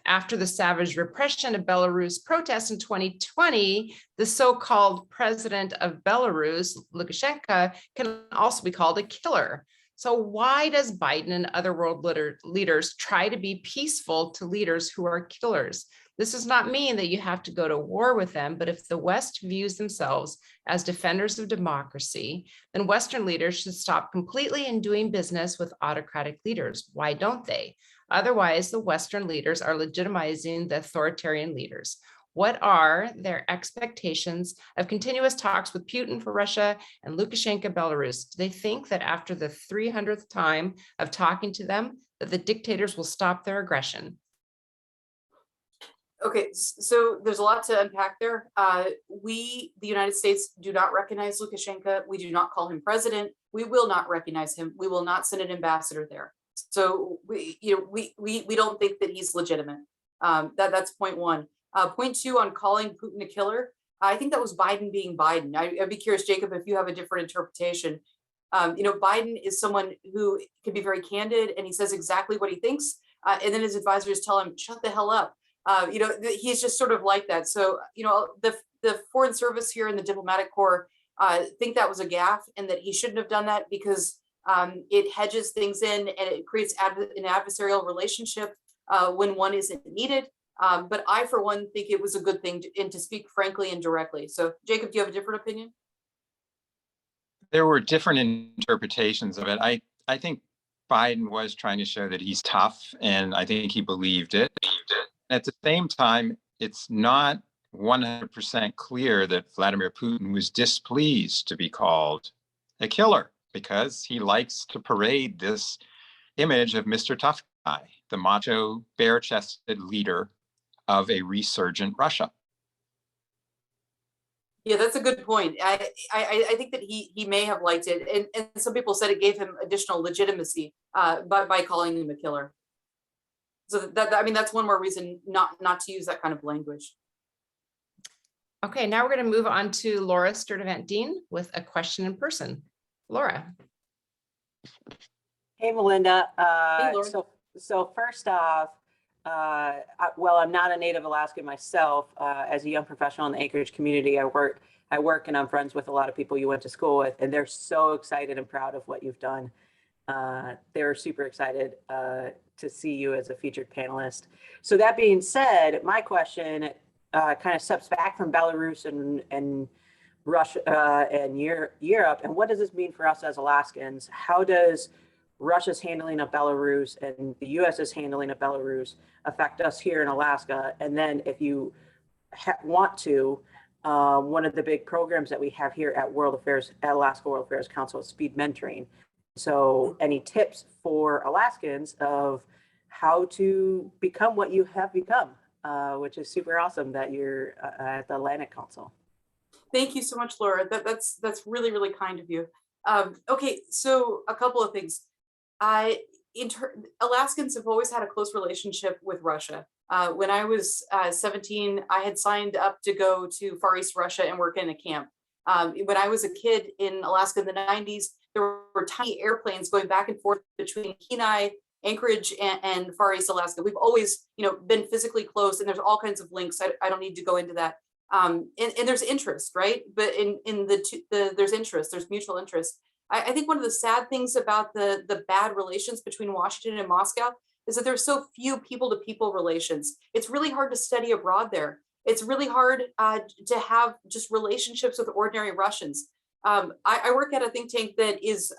After the savage repression of Belarus protests in 2020, the so-called president of Belarus, Lukashenka, can also be called a killer. So why does Biden and other world leaders try to be peaceful to leaders who are killers? This does not mean that you have to go to war with them, but if the West views themselves as defenders of democracy, then Western leaders should stop completely in doing business with autocratic leaders. Why don't they? Otherwise, the Western leaders are legitimizing the authoritarian leaders. What are their expectations of continuous talks with Putin for Russia and Lukashenka Belarus? Do they think that after the 300th time of talking to them, that the dictators will stop their aggression? Okay, so there's a lot to unpack there. We, the United States, do not recognize Lukashenka. We do not call him president. We will not recognize him. We will not send an ambassador there. So we don't think that he's legitimate. That's point one. Point two, on calling Putin a killer, I think that was Biden being Biden. I'd be curious, Jacob, if you have a different interpretation. Biden is someone who can be very candid, and he says exactly what he thinks, and then his advisors tell him, shut the hell up. He's just sort of like that. So, the Foreign Service here and the Diplomatic Corps think that was a gaffe, and that he shouldn't have done that, because it hedges things in, and it creates an adversarial relationship when one isn't needed. But I, for one, think it was a good thing to speak frankly and directly. So, Jacob, do you have a different opinion? There were different interpretations of it. I think Biden was trying to show that he's tough, and I think he believed it. At the same time, it's not 100% clear that Vladimir Putin was displeased to be called a killer, because he likes to parade this image of Mr. Tough Guy, the macho, bare-chested leader of a resurgent Russia. Yeah, that's a good point. I think that he may have liked it, and some people said it gave him additional legitimacy by calling him a killer. So that's one more reason not to use that kind of language. Okay, now we're going to move on to Laura Sturdivant-Dean with a question in person. Laura. Hey, Melinda. Hey, Laura. So first off, well, I'm not a native Alaskan myself. As a young professional in the Anchorage community, I work and I'm friends with a lot of people you went to school with, and they're so excited and proud of what you've done. They're super excited to see you as a featured panelist. So that being said, my question kind of steps back from Belarus and Russia and Europe. And what does this mean for us as Alaskans? How does Russia's handling of Belarus and the US's handling of Belarus affect us here in Alaska? And then if you want to, one of the big programs that we have here at Alaska World Affairs Council is speed mentoring. So any tips for Alaskans of how to become what you have become, which is super awesome that you're at the Atlantic Council. Thank you so much, Laura. That's really, really kind of you. Okay, so a couple of things. Alaskans have always had a close relationship with Russia. When I was 17, I had signed up to go to Far East Russia and work in a camp. When I was a kid in Alaska in the 90s, there were tiny airplanes going back and forth between Kenai, Anchorage, and Far East Alaska. We've always, been physically close, and there's all kinds of links. I don't need to go into that. And there's interest, right? But there's interest, there's mutual interest. I think one of the sad things about the bad relations between Washington and Moscow is that there's so few people-to-people relations. It's really hard to study abroad there. It's really hard to have just relationships with ordinary Russians. I work at a think tank that is,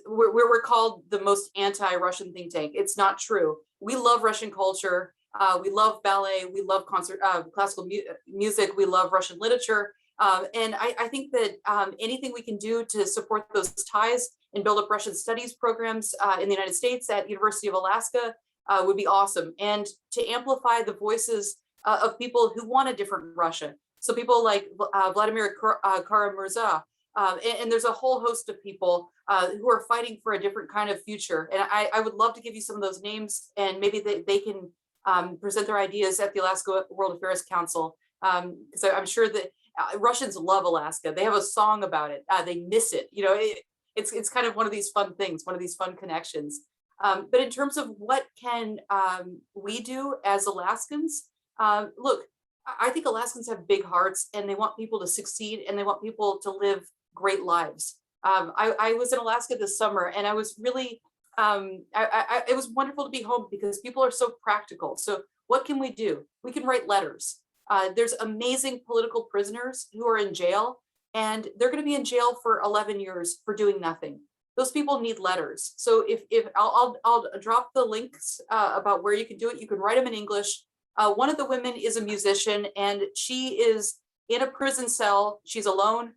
we're called the most anti-Russian think tank. It's not true. We love Russian culture. We love ballet. We love classical music. We love Russian literature. And I think that anything we can do to support those ties and build up Russian studies programs in the United States at University of Alaska would be awesome. And to amplify the voices of people who want a different Russia. So people like Vladimir Kara-Murza, and there's a whole host of people who are fighting for a different kind of future. And I would love to give you some of those names, and maybe they can present their ideas at the Alaska World Affairs Council. So I'm sure that Russians love Alaska. They have a song about it. They miss it. You know, it's kind of one of these fun things, one of these fun connections. But in terms of what can we do as Alaskans, look, I think Alaskans have big hearts, and they want people to succeed, and they want people to live great lives. I was in Alaska this summer, and I was really, it was wonderful to be home because people are so practical. So what can we do? We can write letters. There's amazing political prisoners who are in jail, and they're going to be in jail for 11 years for doing nothing. Those people need letters. So if I'll drop the links about where you can do it. You can write them in English. One of the women is a musician, and she is in a prison cell. She's alone.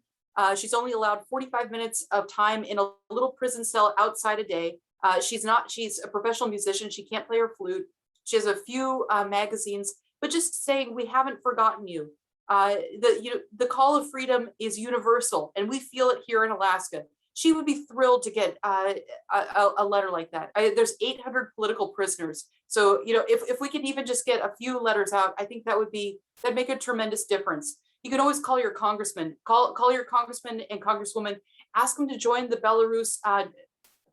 She's only allowed 45 minutes of time in a little prison cell outside a day. She's a professional musician. She can't play her flute. She has a few magazines, but just saying, we haven't forgotten you. The call of freedom is universal, and we feel it here in Alaska. She would be thrilled to get a letter like that. There's 800 political prisoners. So, you know, if we can even just get a few letters out, I think that'd make a tremendous difference. You can always call your congressman, call your congressman and congresswoman, ask them to join the Belarus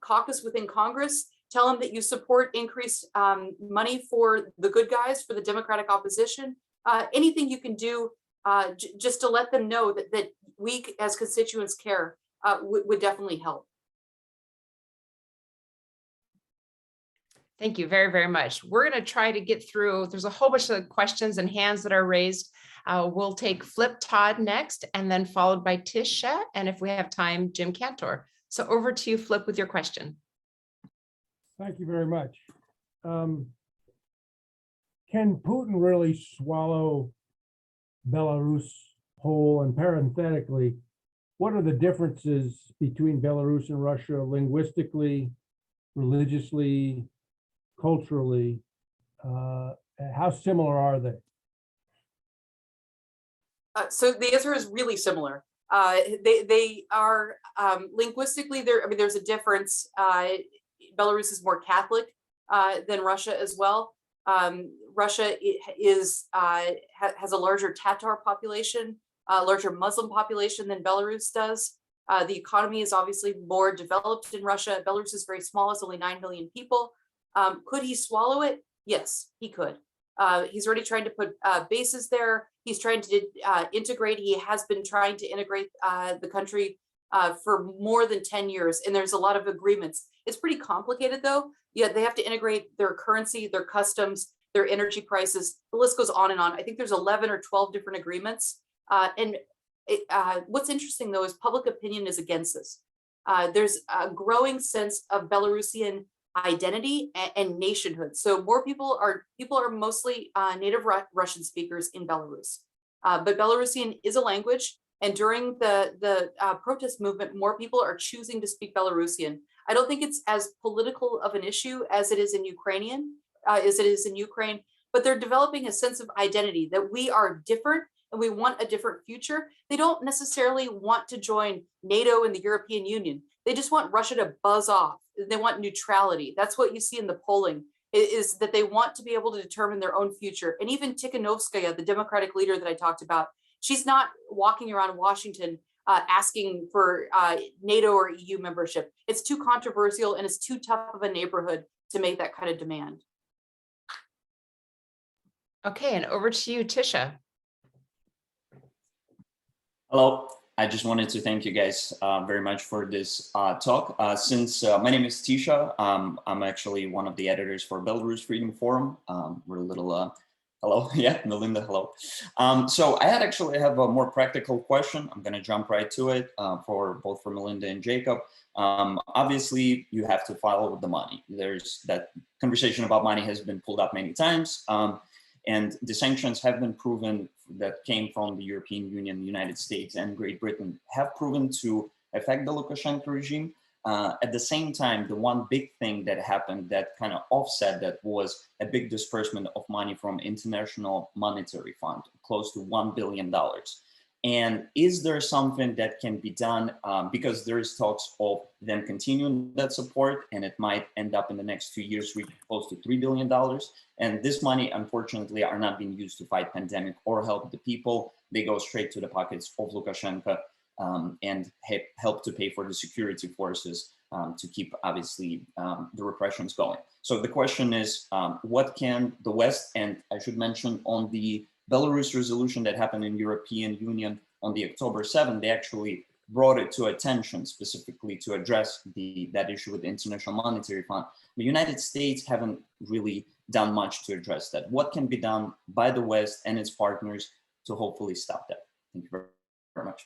caucus within Congress. Tell them that you support increased money for the good guys, for the Democratic opposition. Anything you can do just to let them know that we as constituents care would definitely help. Thank you very, very much. We're going to try to get through. There's a whole bunch of questions and hands that are raised. We'll take Flip Todd next, and then followed by Tisha. And if we have time, Jim Cantor. So over to you, Flip, with your question. Thank you very much. Can Putin really swallow Belarus whole? And parenthetically, what are the differences between Belarus and Russia linguistically, religiously, culturally? How similar are they? So the answer is really similar. They are linguistically there. I mean, there's a difference. Belarus is more Catholic than Russia as well. Russia has a larger Tatar population, a larger Muslim population than Belarus does. The economy is obviously more developed in Russia. Belarus is very small, it's only 9 million people. Could he swallow it? Yes, he could. He's already trying to put bases there. He's trying to integrate. He has been trying to integrate the country for more than 10 years, and there's a lot of agreements. It's pretty complicated though. Yeah, they have to integrate their currency, their customs, their energy prices. The list goes on and on. I think there's 11 or 12 different agreements. What's interesting though is public opinion is against this. There's a growing sense of Belarusian identity and nationhood. So more people are mostly native Russian speakers in Belarus, but Belarusian is a language. And during the protest movement, more people are choosing to speak Belarusian. I don't think it's as political of an issue as it is in Ukraine, but they're developing a sense of identity that we are different and we want a different future. They don't necessarily want to join NATO and the European Union. They just want Russia to buzz off. They want neutrality. That's what you see in the polling, is that they want to be able to determine their own future. And even Tikhanovskaya, the Democratic leader that I talked about, she's not walking around Washington asking for NATO or EU membership. It's too controversial and it's too tough of a neighborhood to make that kind of demand. Okay, and over to you, Tisha. Hello, I just wanted to thank you guys very much for this talk. Since my name is Tisha, I'm actually one of the editors for Belarus Freedom Forum. We're a little, hello, yeah, Melinda, hello. So I actually have a more practical question. I'm gonna jump right to it for both Melinda and Jacob. Obviously, you have to follow the money. There's that conversation about money has been pulled up many times. And the sanctions have been proven that came from the European Union, the United States, and Great Britain have proven to affect the Lukashenko regime. At the same time, the one big thing that happened that kind of offset that was a big disbursement of money from International Monetary Fund, close to $1 billion. And is there something that can be done, because there is talks of them continuing that support, and it might end up in the next 2 years reaching close to $3 billion. And this money, unfortunately, are not being used to fight pandemic or help the people. They go straight to the pockets of Lukashenko and help to pay for the security forces to keep, obviously, the repressions going. So the question is, what can the West, and I should mention on the Belarus resolution that happened in European Union on the October 7th, they actually brought it to attention specifically to address that issue with the International Monetary Fund. The United States haven't really done much to address that. What can be done by the West and its partners to hopefully stop that? Thank you very much.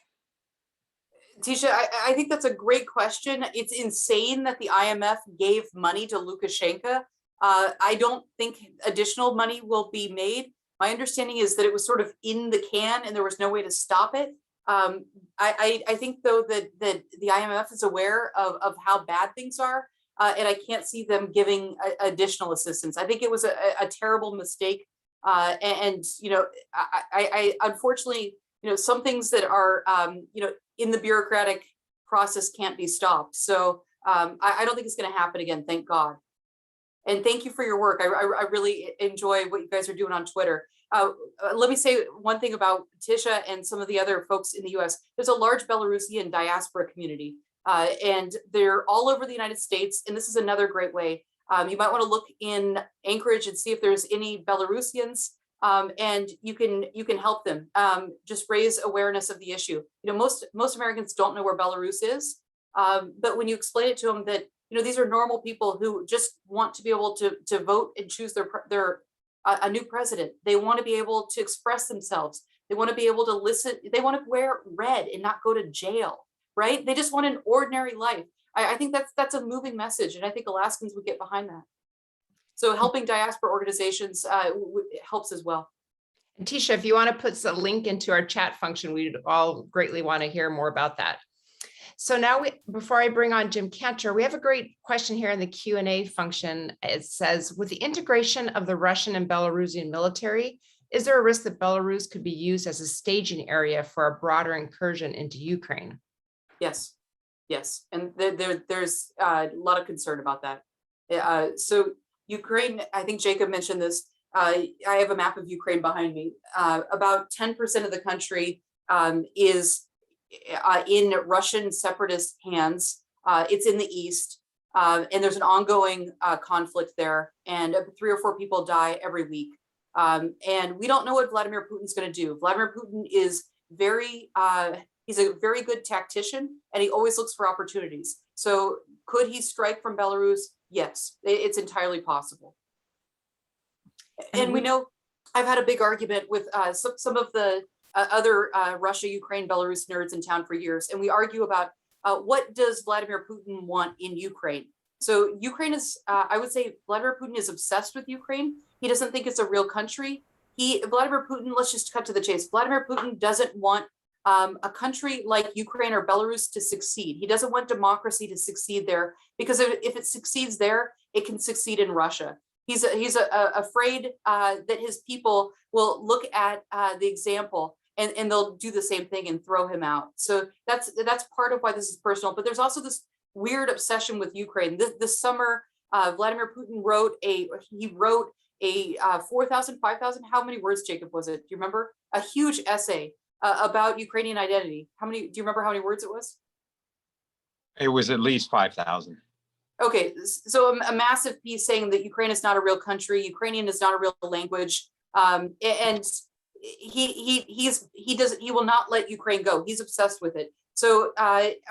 Tisha, I think that's a great question. It's insane that the IMF gave money to Lukashenko. I don't think additional money will be made. My understanding is that it was sort of in the can and there was no way to stop it. I think, though, that the IMF is aware of how bad things are, and I can't see them giving additional assistance. I think it was a terrible mistake. And, you know, I unfortunately, you know, some things that are, you know, in the bureaucratic process can't be stopped. So I don't think it's going to happen again, thank God. And thank you for your work. I really enjoy what you guys are doing on Twitter. Let me say one thing about Tisha and some of the other folks in the US. There's a large Belarusian diaspora community, and they're all over the United States. And this is another great way. You might want to look in Anchorage and see if there's any Belarusians, and you can help them. Just raise awareness of the issue. You know, most Americans don't know where Belarus is, but when you explain it to them that, you know, these are normal people who just want to be able to vote and choose a new president. They want to be able to express themselves. They want to be able to listen. They want to wear red and not go to jail, right? They just want an ordinary life. I think that's a moving message, and I think Alaskans would get behind that. So helping diaspora organizations helps as well. And Tisha, if you want to put a link into our chat function, we'd all greatly want to hear more about that. So now, before I bring on Jim Cantor, we have a great question here in the Q&A function. It says, with the integration of the Russian and Belarusian military, is there a risk that Belarus could be used as a staging area for a broader incursion into Ukraine? Yes, yes. And there's a lot of concern about that. So Ukraine, I think Jacob mentioned this. I have a map of Ukraine behind me. About 10% of the country is in Russian separatist hands. It's in the east, and there's an ongoing conflict there, and 3 or 4 people die every week. And we don't know what Vladimir Putin's going to do. Vladimir Putin is he's a very good tactician, and he always looks for opportunities. So could he strike from Belarus? Yes, it's entirely possible. And we know I've had a big argument with some of the other Russia, Ukraine, Belarus nerds in town for years. And we argue about what does Vladimir Putin want in Ukraine? So Ukraine is, I would say Vladimir Putin is obsessed with Ukraine. He doesn't think it's a real country. Vladimir Putin, let's just cut to the chase. Vladimir Putin doesn't want a country like Ukraine or Belarus to succeed. He doesn't want democracy to succeed there, because if it succeeds there, it can succeed in Russia. He's afraid that his people will look at the example and they'll do the same thing and throw him out. So that's part of why this is personal. But there's also this weird obsession with Ukraine. This summer, Vladimir Putin wrote a 4,000, 5,000, how many words, Jacob, was it? Do you remember? A huge essay about Ukrainian identity. Do you remember how many words it was? It was at least 5,000. Okay, so a massive piece saying that Ukraine is not a real country, Ukrainian is not a real language, and he will not let Ukraine go. He's obsessed with it. So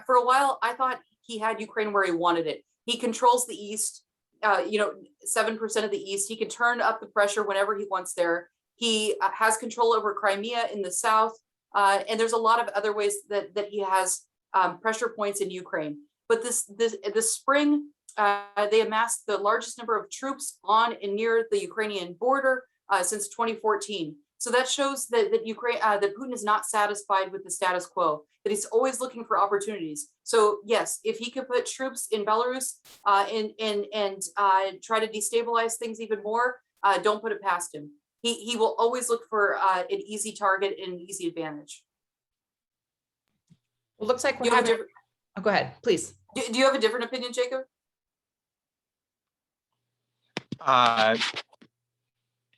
for a while, I thought he had Ukraine where he wanted it. He controls the East, 7% of the East. He can turn up the pressure whenever he wants there. He has control over Crimea in the South, and there's a lot of other ways that he has pressure points in Ukraine. But this spring, they amassed the largest number of troops on and near the Ukrainian border since 2014. So that shows that Ukraine, that Putin is not satisfied with the status quo, that he's always looking for opportunities. So yes, if he could put troops in Belarus and try to destabilize things even more, don't put it past him. He will always look for an easy target and an easy advantage. Well, looks like Do you we're have a having, oh, go ahead, please. Do you have a different opinion, Jacob?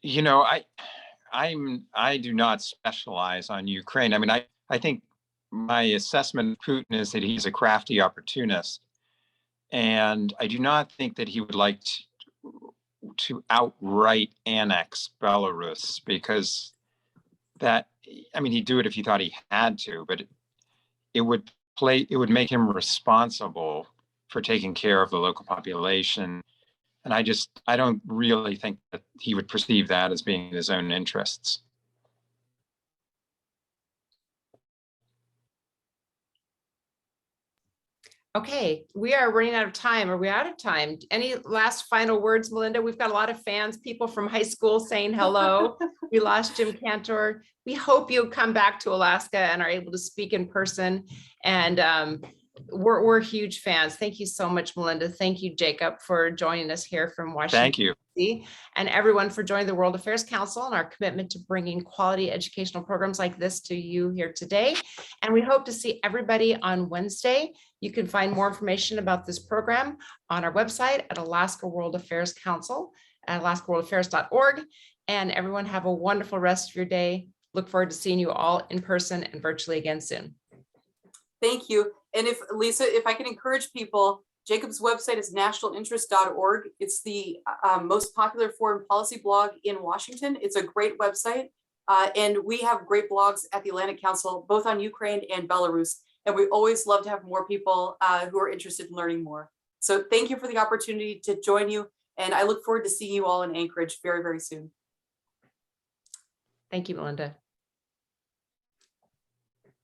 You know, I do not specialize on Ukraine. I mean, I think my assessment of Putin is that he's a crafty opportunist, and I do not think that he would like to outright annex Belarus, because that, I mean, he'd do it if he thought he had to, but it would make him responsible for taking care of the local population. And I don't really think that he would perceive that as being in his own interests. Okay, we are running out of time. Are we out of time? Any last final words, Melinda? We've got a lot of fans, people from high school saying hello. We lost Jim Cantor. We hope you'll come back to Alaska and are able to speak in person. And we're huge fans. Thank you so much, Melinda. Thank you, Jacob, for joining us here from Washington. Thank you. And everyone for joining the World Affairs Council and our commitment to bringing quality educational programs like this to you here today. And we hope to see everybody on Wednesday. You can find more information about this program on our website at Alaska World Affairs Council at alaskaworldaffairs.org. And everyone have a wonderful rest of your day. Look forward to seeing you all in person and virtually again soon. Thank you. And if Lisa, if I can encourage people, Jacob's website is nationalinterest.org. It's the most popular foreign policy blog in Washington. It's a great website. And we have great blogs at the Atlantic Council, both on Ukraine and Belarus. And we always love to have more people who are interested in learning more. So thank you for the opportunity to join you. And I look forward to seeing you all in Anchorage very, very soon. Thank you, Melinda.